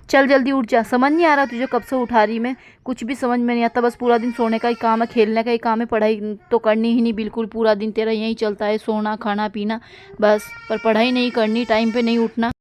चल जल्दी उठ जा। समझ नहीं आ रहा तुझे कब से उठा रही मैं? कुछ भी समझ में नहीं आता, बस पूरा दिन सोने का ही काम है, खेलने का ही काम है, पढ़ाई तो करनी ही नहीं बिल्कुल। पूरा दिन तेरा यही चलता है, सोना खाना पीना बस, पर पढ़ाई नहीं करनी, टाइम पे नहीं उठना।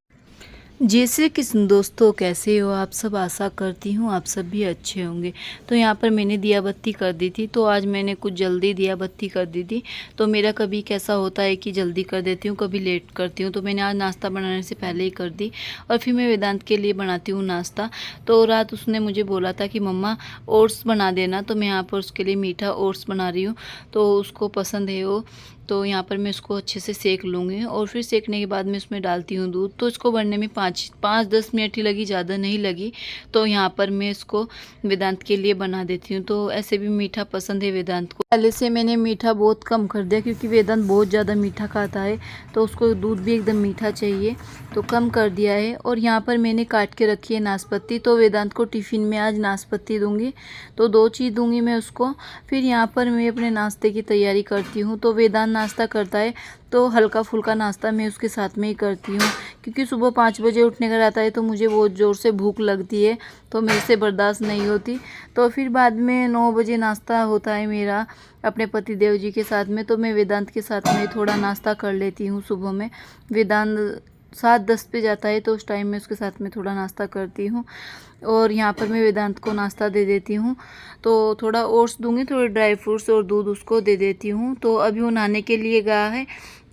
जैसे कि दोस्तों, कैसे हो आप सब? आशा करती हूँ आप सब भी अच्छे होंगे। तो यहाँ पर मैंने दिया बत्ती कर दी थी, तो आज मैंने कुछ जल्दी दिया बत्ती कर दी थी। तो मेरा कभी कैसा होता है कि जल्दी कर देती हूँ, कभी लेट करती हूँ। तो मैंने आज नाश्ता बनाने से पहले ही कर दी, और फिर मैं वेदांत के लिए बनाती हूँ नाश्ता। तो रात उसने मुझे बोला था कि मम्मा ओट्स बना देना, तो मैं यहाँ पर उसके लिए मीठा ओट्स बना रही हूँ। तो उसको पसंद है वो। तो यहाँ पर मैं इसको अच्छे से सेक लूँगी, और फिर सेकने के बाद मैं इसमें डालती हूँ दूध। तो इसको बनने में 5-10 मिनट ही लगी, ज़्यादा नहीं लगी। तो यहाँ पर मैं इसको वेदांत के लिए बना देती हूँ। तो ऐसे भी मीठा पसंद है वेदांत को। पहले से मैंने मीठा बहुत कम कर दिया, क्योंकि वेदांत बहुत ज़्यादा मीठा खाता है, तो उसको दूध भी एकदम मीठा चाहिए, तो कम कर दिया है। और यहाँ पर मैंने काट के रखी है नाशपाती। तो वेदांत को टिफ़िन में आज नाशपाती दूँगी, तो 2 चीज़ दूँगी मैं उसको। फिर यहाँ पर मैं अपने नाश्ते की तैयारी करती हूँ। तो वेदांत नाश्ता करता है, तो हल्का फुल्का नाश्ता मैं उसके साथ में ही करती हूँ, क्योंकि सुबह 5 बजे उठने का रहता है, तो मुझे बहुत ज़ोर से भूख लगती है, तो मेरे से बर्दाश्त नहीं होती। तो फिर बाद में 9 बजे नाश्ता होता है मेरा अपने पति देव जी के साथ में। तो मैं वेदांत के साथ में थोड़ा नाश्ता कर लेती हूँ सुबह में। वेदांत 7-10 पे जाता है, तो उस टाइम में उसके साथ में थोड़ा नाश्ता करती हूँ। और यहाँ पर मैं वेदांत को नाश्ता दे देती हूँ। तो थोड़ा ओट्स दूँगी, थोड़े ड्राई फ्रूट्स और दूध उसको दे देती हूँ। तो अभी वो नहाने के लिए गया है,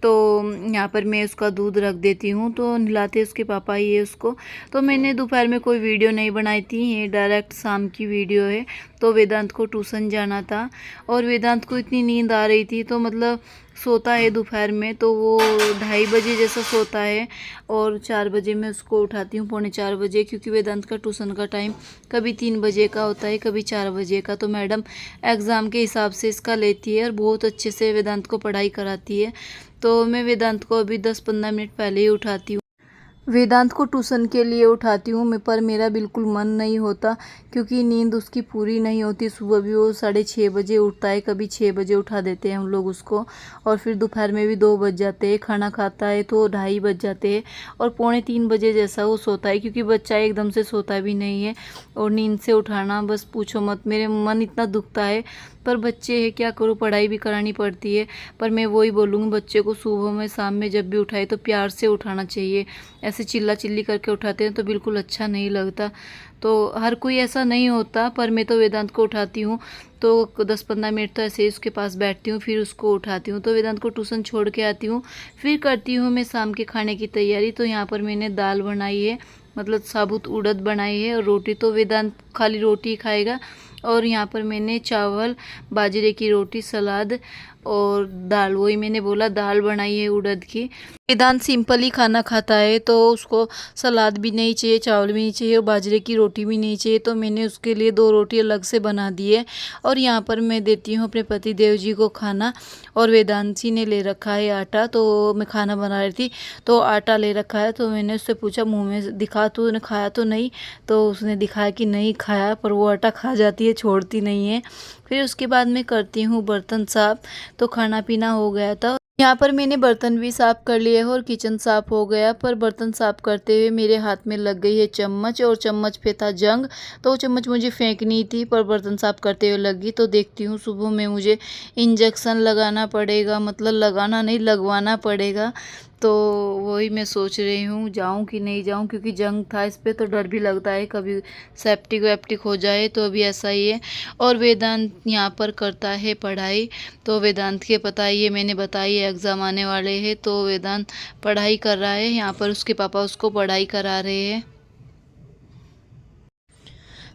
तो यहाँ पर मैं उसका दूध रख देती हूँ। तो नहलाते उसके पापा ही है उसको। तो मैंने दोपहर में कोई वीडियो नहीं बनाई थी, ये डायरेक्ट शाम की वीडियो है। तो वेदांत को ट्यूशन जाना था, और वेदांत को इतनी नींद आ रही थी, तो मतलब सोता है दोपहर में, तो वो 2:30 बजे जैसा सोता है, और 4 बजे मैं उसको उठाती हूँ, 3:45 बजे, क्योंकि वेदांत का ट्यूशन का टाइम कभी 3 बजे का होता है, कभी 4 बजे का। तो मैडम एग्ज़ाम के हिसाब से इसका लेती है, और बहुत अच्छे से वेदांत को पढ़ाई कराती है। तो मैं वेदांत को अभी 10-15 मिनट पहले ही उठाती हूँ। वेदांत को ट्यूशन के लिए उठाती हूँ मैं, पर मेरा बिल्कुल मन नहीं होता, क्योंकि नींद उसकी पूरी नहीं होती। सुबह भी वो 6:30 बजे उठता है, कभी 6 बजे उठा देते हैं हम लोग उसको, और फिर दोपहर में भी 2 बज जाते हैं। खाना खाता है तो 2:30 बज जाते हैं, और 2:45 बजे जैसा वो सोता है, क्योंकि बच्चा एकदम से सोता भी नहीं है। और नींद से उठाना बस पूछो मत, मेरे मन इतना दुखता है, पर बच्चे हैं, क्या करूँ, पढ़ाई भी करानी पड़ती है। पर मैं वही बोलूँगी, बच्चे को सुबह में शाम में जब भी उठाए तो प्यार से उठाना चाहिए। ऐसे चिल्ला चिल्ली करके उठाते हैं तो बिल्कुल अच्छा नहीं लगता। तो हर कोई ऐसा नहीं होता, पर मैं तो वेदांत को उठाती हूँ, तो 10-15 मिनट तो ऐसे ही उसके पास बैठती हूँ, फिर उसको उठाती हूँ। तो वेदांत को ट्यूशन छोड़ के आती हूँ, फिर करती हूँ मैं शाम के खाने की तैयारी। तो यहाँ पर मैंने दाल बनाई है, मतलब साबुत उड़द बनाई है, और रोटी। तो वेदांत खाली रोटी ही खाएगा। और यहाँ पर मैंने चावल, बाजरे की रोटी, सलाद और दाल, वही मैंने बोला दाल बनाई है उड़द की। वेदांत सिंपल ही खाना खाता है, तो उसको सलाद भी नहीं चाहिए, चावल भी नहीं चाहिए, और बाजरे की रोटी भी नहीं चाहिए। तो मैंने उसके लिए 2 रोटी अलग से बना दी है। और यहाँ पर मैं देती हूँ अपने पति देव जी को खाना। और वेदांत जी ने ले रखा है आटा, तो मैं खाना बना रही थी, तो आटा ले रखा है। तो मैंने उससे पूछा, मुँह में दिखा, तूने खाया तो नहीं? तो उसने दिखाया कि नहीं खाया, पर वो आटा खा जाती है, छोड़ती नहीं है। फिर उसके बाद मैं करती हूँ बर्तन साफ। तो खाना पीना हो गया था, यहाँ पर मैंने बर्तन भी साफ़ कर लिए और किचन साफ़ हो गया। पर बर्तन साफ़ करते हुए मेरे हाथ में लग गई है चम्मच, और चम्मच पे था जंग। तो वो चम्मच मुझे फेंकनी थी, पर बर्तन साफ़ करते हुए लग गई। तो देखती हूँ सुबह में मुझे इंजेक्शन लगाना पड़ेगा, मतलब लगाना नहीं, लगवाना पड़ेगा। तो वही मैं सोच रही हूँ जाऊँ कि नहीं जाऊँ, क्योंकि जंग था इस पर, तो डर भी लगता है कभी सेप्टिक वेप्टिक हो जाए। तो अभी ऐसा ही है। और वेदांत यहाँ पर करता है पढ़ाई। तो वेदांत के पता ही है, मैंने बताई है एग्ज़ाम आने वाले हैं, तो वेदांत पढ़ाई कर रहा है। यहाँ पर उसके पापा उसको पढ़ाई करा रहे हैं।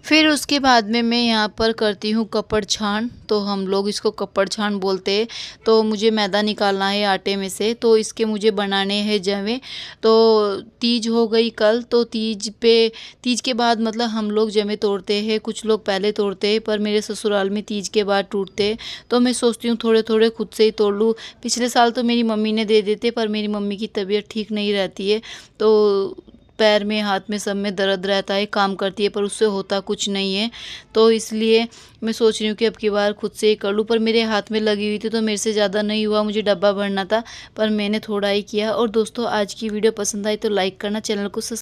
फिर उसके बाद में मैं यहाँ पर करती हूँ कपड़ छान। तो हम लोग इसको कपड़ छान बोलते हैं। तो मुझे मैदा निकालना है आटे में से, तो इसके मुझे बनाने हैं जवे। तो तीज हो गई कल, तो तीज के बाद मतलब हम लोग जवे तोड़ते हैं। कुछ लोग पहले तोड़ते हैं, पर मेरे ससुराल में तीज के बाद टूटते हैं। तो मैं सोचती हूँ थोड़े थोड़े खुद से ही तोड़ लूँ। पिछले साल तो मेरी मम्मी ने दे देते, पर मेरी मम्मी की तबीयत ठीक नहीं रहती है, तो पैर में, हाथ में, सब में दर्द रहता है। काम करती है पर उससे होता कुछ नहीं है। तो इसलिए मैं सोच रही हूँ कि अब की बार खुद से ही कर लूँ। पर मेरे हाथ में लगी हुई थी, तो मेरे से ज़्यादा नहीं हुआ, मुझे डब्बा भरना था, पर मैंने थोड़ा ही किया। और दोस्तों, आज की वीडियो पसंद आई तो लाइक करना, चैनल को